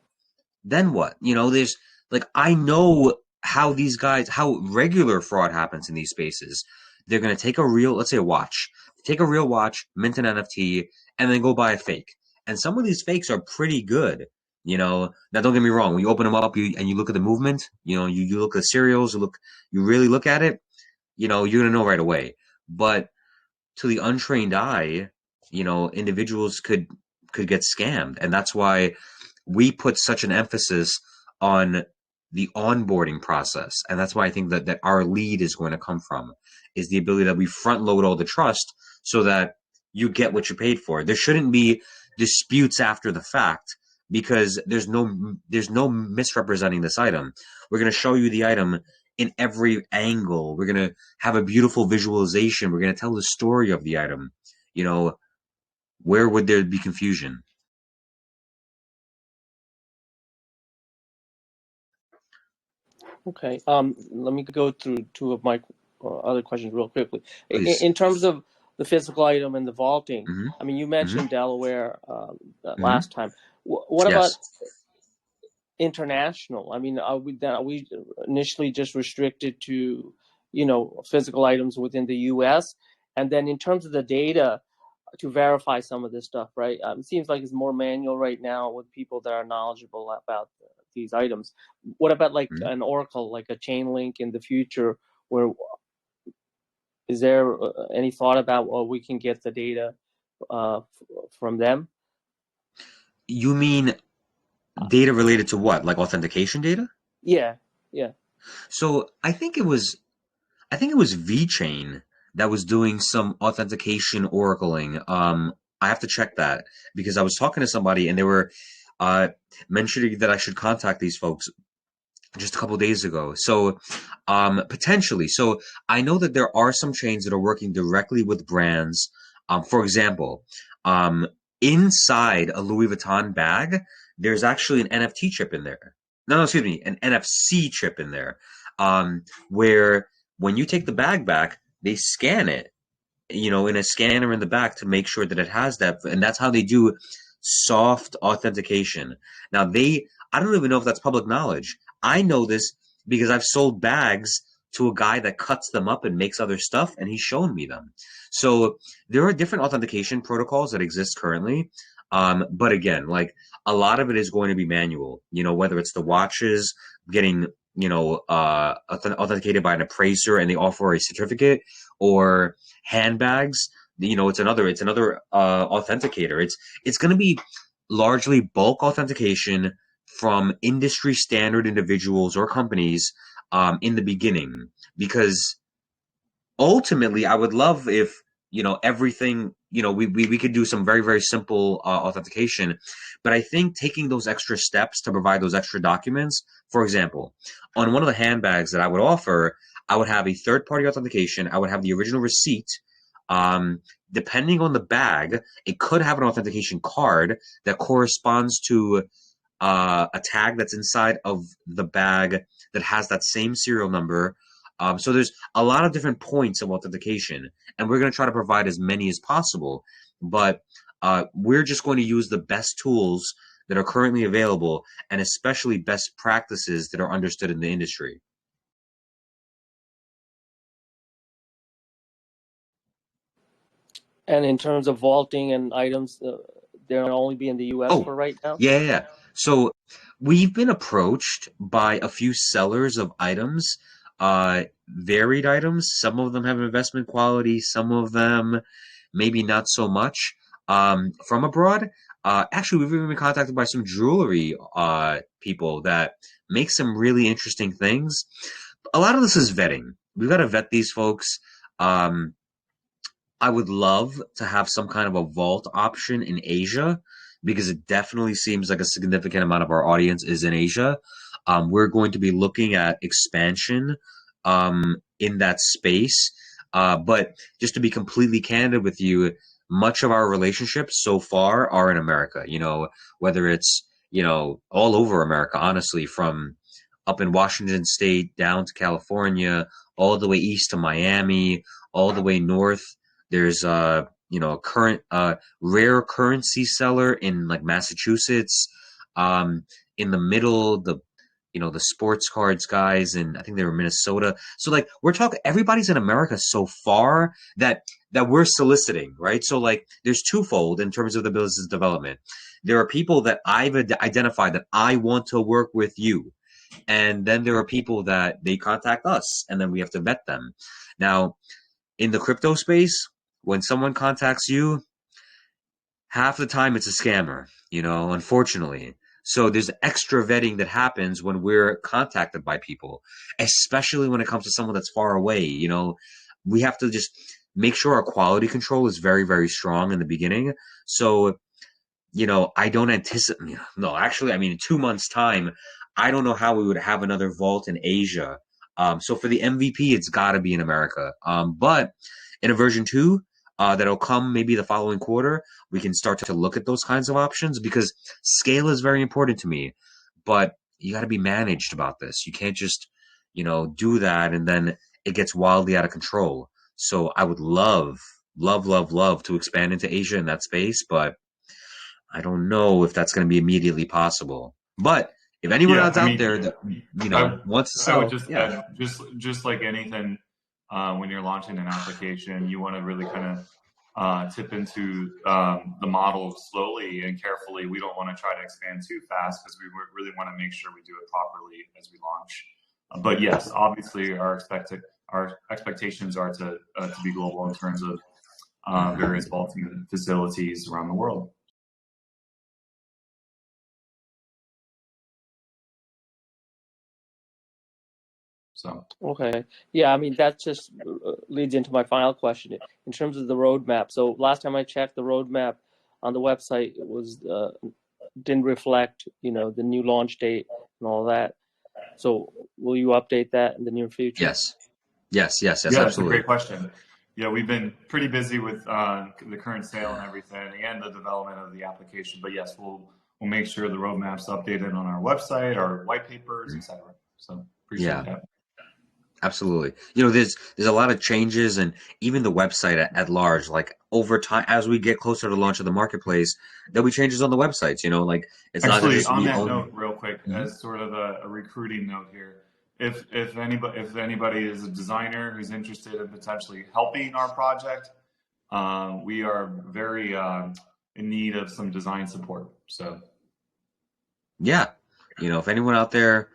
then what? You know, there's like, I know how these guys, how regular fraud happens in these spaces. They're going to take a real, let's say a watch, take a real watch, mint an NFT, and then go buy a fake. And some of these fakes are pretty good. You know, now don't get me wrong. When you open them up and you look at the movement, you know, you look at the serials, you really look at it, you know, you're going to know right away. But to the untrained eye, you know, individuals could get scammed. And that's why we put such an emphasis on the onboarding process. And that's why I think that our lead is going to come from, is the ability that we front load all the trust so that you get what you paid for. There shouldn't be disputes after the fact because there's no misrepresenting this item. We're going to show you the item in every angle. We're going to have a beautiful visualization. We're going to tell the story of the item. You know, where would there be confusion? Okay. Let me go through two of my other questions real quickly. Please. In terms of the physical item and the vaulting, Mm-hmm. I mean, you mentioned Delaware last time. What Yes. about international? I mean, are we initially just restricted to, you know, physical items within the U.S.? And then in terms of the data to verify some of this stuff, right? It seems like it's more manual right now with people that are knowledgeable about these items. What about like an Oracle, like a chain link in the future, where Is there any thought about, well, we can get the data from them? You mean data related to what? Like authentication data? Yeah. So I think it was VeChain that was doing some authentication oracling. I have to check that because I was talking to somebody and they were mentioning that I should contact these folks just a couple of days ago. So potentially. So I know that there are some chains that are working directly with brands. For example, inside a Louis Vuitton bag, there's actually an NFT chip in there. No, excuse me, an NFC chip in there. Where when you take the bag back, they scan it, in a scanner in the back to make sure that it has that. And that's how they do soft authentication. Now I don't even know if that's public knowledge. I know this because I've sold bags to a guy that cuts them up and makes other stuff, and he's shown me them. So there are different authentication protocols that exist currently. But again, like a lot of it is going to be manual, whether it's the watches getting, authenticated by an appraiser and they offer a certificate, or handbags, it's another authenticator. It's going to be largely bulk authentication from industry standard individuals or companies in the beginning, because ultimately I would love if everything, we could do some very, very simple authentication, but I think taking those extra steps to provide those extra documents, for example, on one of the handbags that I would offer, I would have a third-party authentication. I would have the original receipt. Depending on the bag, it could have an authentication card that corresponds to a tag that's inside of the bag that has that same serial number. So there's a lot of different points of authentication, and we're going to try to provide as many as possible. But we're just going to use the best tools that are currently available, and especially best practices that are understood in the industry. And in terms of vaulting and items, they'll only be in the US for right now? Yeah. So we've been approached by a few sellers of items, varied items. Some of them have investment quality, some of them maybe not so much, from abroad. Actually, we've even been contacted by some jewelry people that make some really interesting things. A lot of this is vetting. We've got to vet these folks. I would love to have some kind of a vault option in Asia, because it definitely seems like a significant amount of our audience is in Asia. We're going to be looking at expansion in that space. But just to be completely candid with you, much of our relationships so far are in America, whether it's, all over America, honestly, from up in Washington State down to California, all the way east to Miami, all the way north. There's a current rare currency seller in like Massachusetts. In the middle, the sports cards guys, and I think they were Minnesota. So like we're talking, everybody's in America so far that we're soliciting, right? So like there's twofold in terms of the business development. There are people that I've identified that I want to work with you, and then there are people that they contact us, and then we have to vet them. Now, in the crypto space, when someone contacts you, half the time it's a scammer, unfortunately. So there's extra vetting that happens when we're contacted by people, especially when it comes to someone that's far away. We have to just make sure our quality control is very, very strong in the beginning. So, I don't anticipate, no, actually, in 2 months' time, I don't know how we would have another vault in Asia. So for the MVP, it's got to be in America. But in a version 2, that'll come maybe the following quarter, we can start to look at those kinds of options, because scale is very important to me. But you got to be managed about this. You can't just, do that and then it gets wildly out of control. So I would love to expand into Asia in that space, but I don't know if that's going to be immediately possible. But if anyone else out there that wants to sell, I would just add, just like anything, when you're launching an application, you want to really kind of tip into the model slowly and carefully. We don't want to try to expand too fast, because we really want to make sure we do it properly as we launch. But yes, obviously our our expectations are to be global in terms of various vaulting facilities around the world. So okay, yeah, I mean that just leads into my final question in terms of the roadmap. So last time I checked, the roadmap on the website was didn't reflect, you know, the new launch date and all that. So will you update that in the near future? Yes, yeah, absolutely. That's a great question. Yeah, we've been pretty busy with the current sale and everything, and the development of the application. But yes, we'll make sure the roadmap's updated on our website, our white papers, etc. So appreciate that. Absolutely. You know, there's a lot of changes, and even the website at large, like over time, as we get closer to the launch of the marketplace, there'll be changes on the websites, you know, like it's actually, not just on that note, real quick, as sort of a recruiting note here, if anybody is a designer who's interested in potentially helping our project, we are very in need of some design support. So yeah, you know, if anyone out there,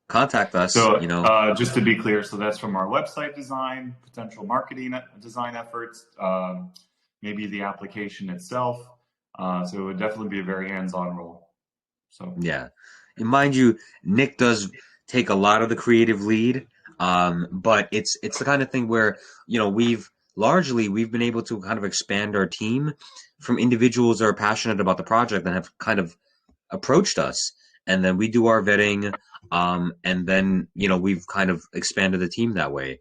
contact us. So, you know, just to be clear, so that's from our website design, potential marketing design efforts, maybe the application itself. So it would definitely be a very hands-on role. So yeah, and mind you, Nick does take a lot of the creative lead, but it's the kind of thing where, you know, we've been able to kind of expand our team from individuals that are passionate about the project and have kind of approached us, and then we do our vetting, and then, you know, we've kind of expanded the team that way,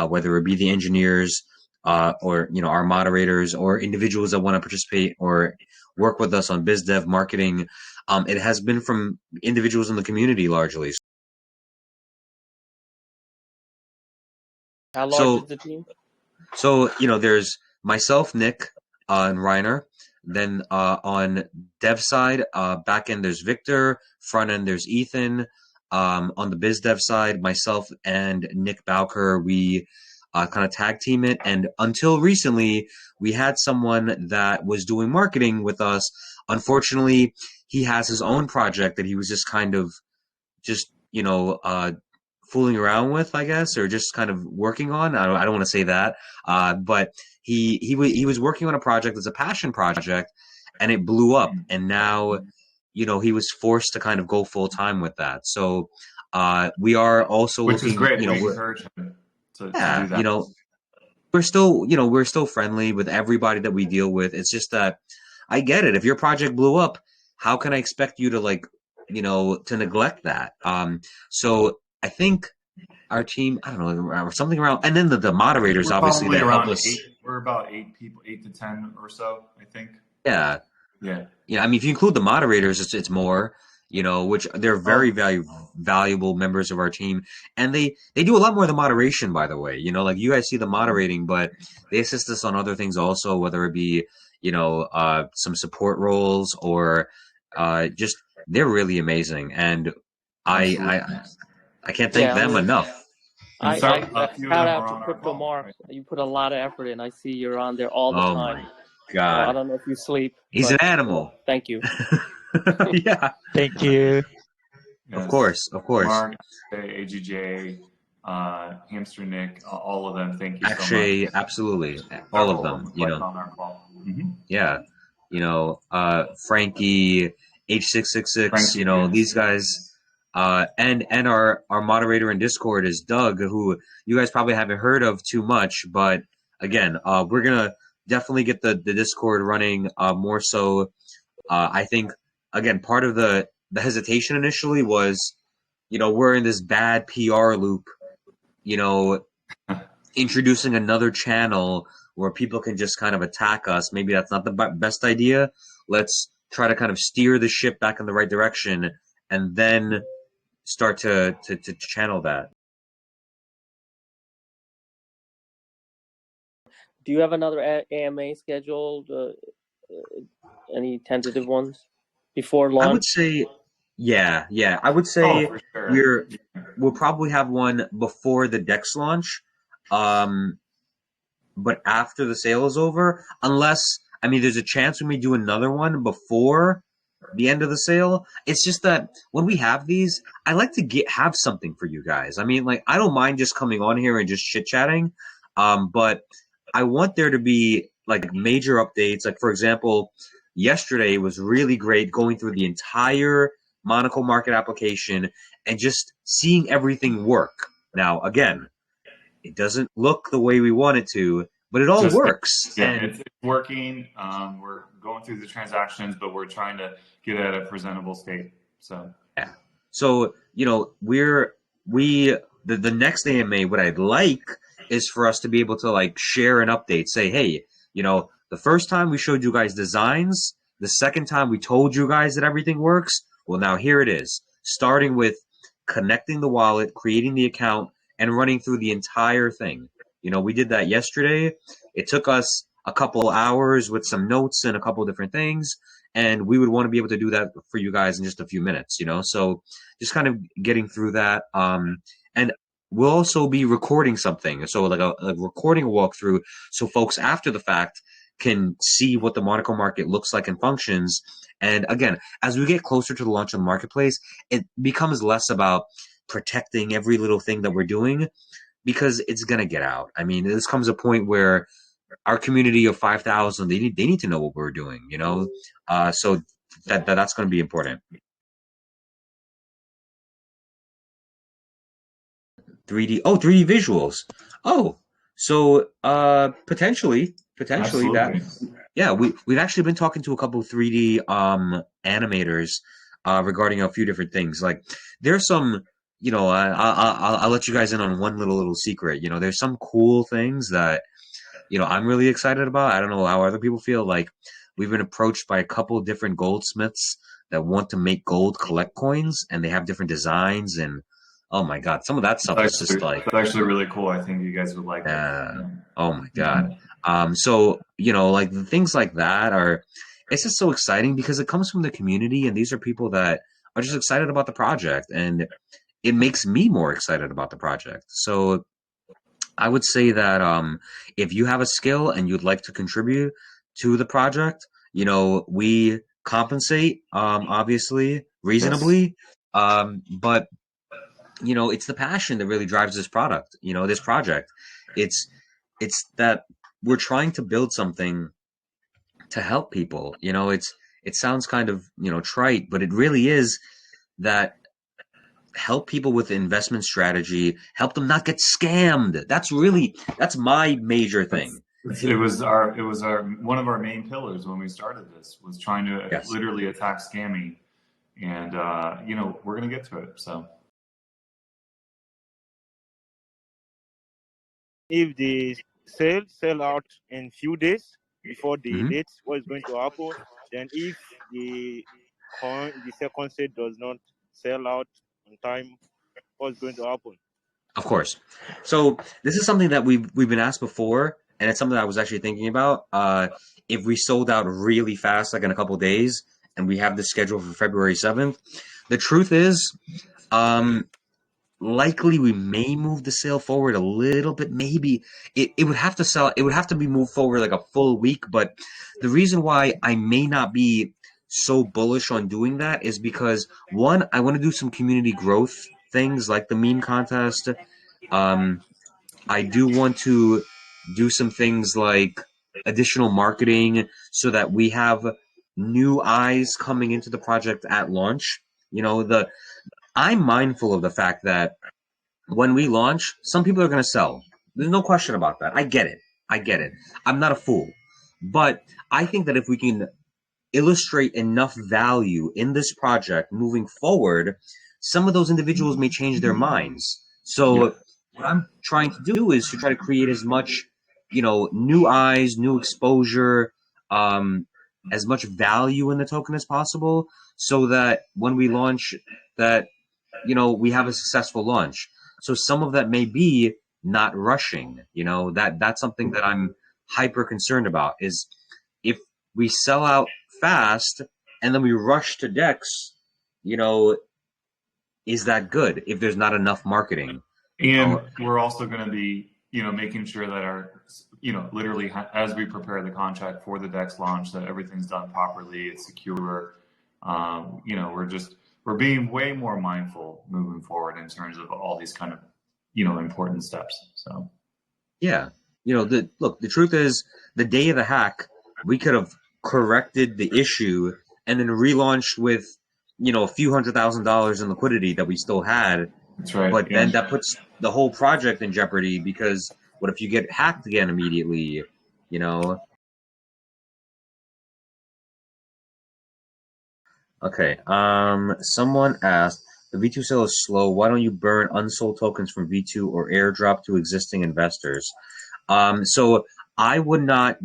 whether it be the engineers, or, you know, our moderators, or individuals that want to participate or work with us on biz dev marketing. It has been from individuals in the community largely. How large is the team? So, you know, there's myself, Nick, and Reiner. Then on dev side, back end there's Victor. Front end there's Ethan. On the biz dev side, myself and Nick Bowker, we kind of tag team it. And until recently, we had someone that was doing marketing with us. Unfortunately, he has his own project that he was just kind of you know, fooling around with, I guess, or just kind of working on. I don't want to say that, but he was working on a project that's a passion project, and it blew up. And now, you know, he was forced to kind of go full time with that. So we are also which looking, is great. you know, we encourage him to do that. You know, we're still friendly with everybody that we deal with. It's just that I get it. If your project blew up, how can I expect you to, like, you know, to neglect that? So I think our team, I don't know, something around, and then the moderators obviously that help us. We're about 8 people, 8 to 10 or so, I think. Yeah. Yeah. I mean, if you include the moderators, it's more, you know, which they're very valuable members of our team, and they do a lot more of the moderation, by the way. You know, like, you guys see the moderating, but they assist us on other things also, whether it be, you know, some support roles, or just, they're really amazing, and I can't thank them enough. I shout out to Crypto Mark. Right? You put a lot of effort in. I see you're on there all the time. Oh my God! I don't know if you sleep. He's an animal. Thank you. Yeah. Thank you. Yes. Of course. Mark, AGJ, Hamster Nick, all of them. Thank you Actually, so much. Absolutely, all of them. You know. On our call. Yeah. You know, Frankie, H666. You know, these guys. And our moderator in Discord is Doug, who you guys probably haven't heard of too much, but again, we're gonna definitely get the Discord running more so. I think, again, part of the hesitation initially was, you know, we're in this bad PR loop, you know, introducing another channel where people can just kind of attack us. Maybe that's not the best idea. Let's try to kind of steer the ship back in the right direction, and then start to channel that. Do you have another AMA scheduled? Any tentative ones before launch? I would say, yeah. I would say for sure. We'll probably have one before the DEX launch, but after the sale is over. Unless, I mean, there's a chance we may do another one before, the end of the sale. It's just that when we have these, I like to have something for you guys. I mean, like, I don't mind just coming on here and just chit chatting, but I want there to be like major updates. Like, for example, yesterday was really great going through the entire Monaco market application and just seeing everything work. Now, again, it doesn't look the way we want it to, but it all works. Yeah, it's working. We're going through the transactions, but we're trying to get at a presentable state. So yeah. So, you know, the next AMA, what I'd like is for us to be able to like share an update, say, hey, you know, the first time we showed you guys designs, the second time we told you guys that everything works. Well, now here it is, starting with connecting the wallet, creating the account, and running through the entire thing. You know, we did that yesterday. It took us a couple hours with some notes and a couple different things, and we would want to be able to do that for you guys in just a few minutes, you know? So just kind of getting through that. And we'll also be recording something. So like a recording walkthrough so folks after the fact can see what the Monaco market looks like and functions. And again, as we get closer to the launch of the marketplace, it becomes less about protecting every little thing that we're doing, because it's going to get out. I mean, this comes a point where our community of 5,000, they need to know what we're doing, you know? So that's going to be important. 3D visuals. Oh, so potentially absolutely. that. Yeah, we've actually been talking to a couple of 3D animators regarding a few different things. Like, there's some, you know, I'll let you guys in on one little secret. You know, there's some cool things that, you know, I'm really excited about. I don't know how other people feel. Like, we've been approached by a couple of different goldsmiths that want to make gold collect coins, and they have different designs. And oh my God, some of that stuff is just like, it's actually really cool. I think you guys would like it. Oh my God. So, you know, like things like that it's just so exciting because it comes from the community, and these are people that are just excited about the project, and it makes me more excited about the project. So I would say that if you have a skill and you'd like to contribute to the project, you know, we compensate, obviously, reasonably, but, you know, it's the passion that really drives this product, you know, this project. It's that we're trying to build something to help people. You know, it sounds kind of, you know, trite, but it really is that help people with investment strategy, help them not get scammed. That's my major thing. It was one of our main pillars when we started this, was trying to literally attack scamming, and you know, we're going to get to it. So if the sell out in few days before the date, what is going to happen? Then if the second set does not sell out on time, what's going to happen? Of course. So this is something that we've been asked before, and it's something I was actually thinking about. If we sold out really fast, like in a couple of days, and we have the schedule for February 7th, the truth is, likely we may move the sale forward a little bit. Maybe it would have to sell. It would have to be moved forward like a full week. But the reason why I may not be so bullish on doing that is because, one, I want to do some community growth things like the meme contest. I do want to do some things like additional marketing so that we have new eyes coming into the project at launch. You know, I'm mindful of the fact that when we launch, some people are going to sell. There's no question about that. I get it. I'm not a fool. But I think that if we can illustrate enough value in this project moving forward, some of those individuals may change their minds. So what I'm trying to do is to try to create as much, you know, new eyes, new exposure, as much value in the token as possible, so that when we launch, that, you know, we have a successful launch. So some of that may be not rushing, you know, that's something that I'm hyper concerned about, is if we sell out fast and then we rush to DEX, you know, is that good if there's not enough marketing? And we're also going to be, you know, making sure that our, you know, literally as we prepare the contract for the DEX launch, that everything's done properly, it's secure. we're being way more mindful moving forward in terms of all these kind of, important steps. So, yeah, the truth is, the day of the hack, we could have corrected the issue and then relaunched with, a few $100,000 in liquidity that we still had. That's right. But then that puts the whole project in jeopardy, because what if you get hacked again immediately? Okay. Someone asked, the V2 sale is slow. Why don't you burn unsold tokens from V2 or airdrop to existing investors? So I would not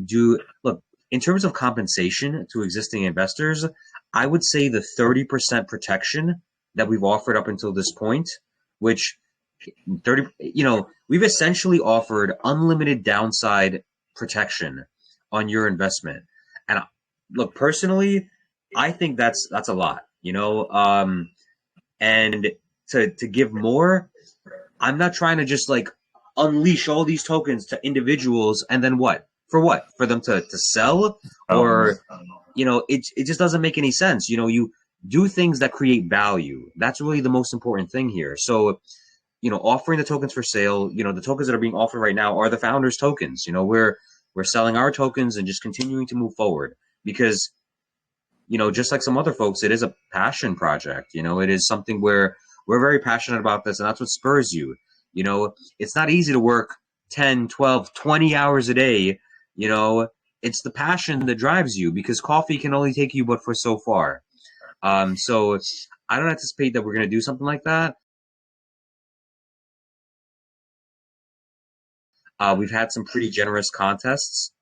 look, in terms of compensation to existing investors, I would say the 30% protection that we've offered up until this point, which 30, we've essentially offered unlimited downside protection on your investment. And look, personally, I think that's a lot, and to give more, I'm not trying to just like unleash all these tokens to individuals and then what? For them to sell? Or, it just doesn't make any sense. You do things that create value. That's really the most important thing here. So, offering the tokens for sale, the tokens that are being offered right now are the founders' tokens. We're selling our tokens and just continuing to move forward because, just like some other folks, it is a passion project. It is something where we're very passionate about this, and that's what spurs you. It's not easy to work 10, 12, 20 hours a day. It's the passion that drives you, because coffee can only take you but for so far. So I don't anticipate that we're going to do something like that. We've had some pretty generous contests,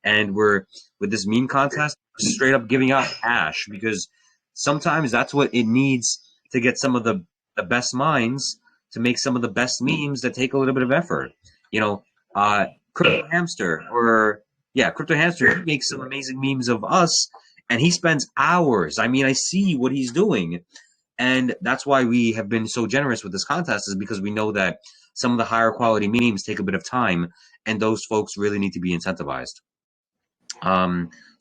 and we're with this meme contest, straight up giving out cash, because sometimes that's what it needs to get some of the best minds to make some of the best memes that take a little bit of effort. Crypto Hamster, he makes some amazing memes of us, and he spends hours. I mean, I see what he's doing, and that's why we have been so generous with this contest, is because we know that some of the higher quality memes take a bit of time, and those folks really need to be incentivized.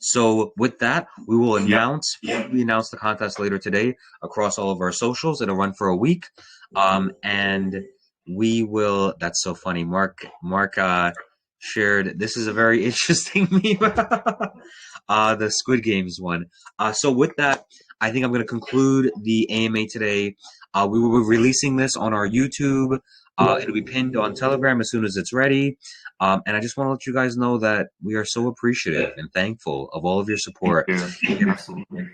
So with that, we will announce the contest later today across all of our socials. It'll run for a week. And we will, that's so funny. Mark shared, this is a very interesting meme. The Squid Games one. So with that, I think I'm going to conclude the AMA today. We will be releasing this on our YouTube. It'll be pinned on Telegram as soon as it's ready. And I just want to let you guys know that we are so appreciative and thankful of all of your support. Absolutely.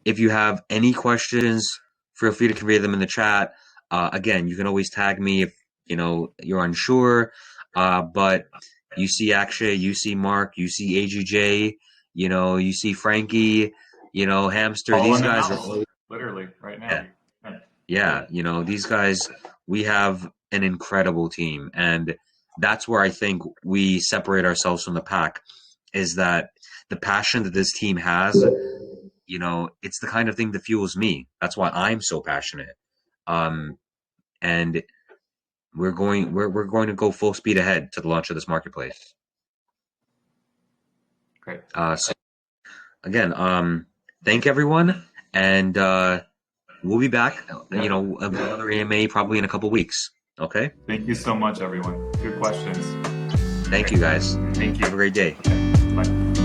If you have any questions, feel free to convey them in the chat. Again, you can always tag me if you're unsure. But you see Akshay, you see Mark, you see AGJ, you see Frankie, Hamster. These guys are literally right now. Yeah, these guys, we have an incredible team, and that's where I think we separate ourselves from the pack, is that the passion that this team has, it's the kind of thing that fuels me. That's why I'm so passionate. And we're going to go full speed ahead to the launch of this marketplace. Great. So again, thank everyone, and we'll be back, another AMA probably in a couple weeks. Okay? Thank you so much, everyone. Good questions. Thank you, guys. Thank you. Have a great day. Okay. Bye.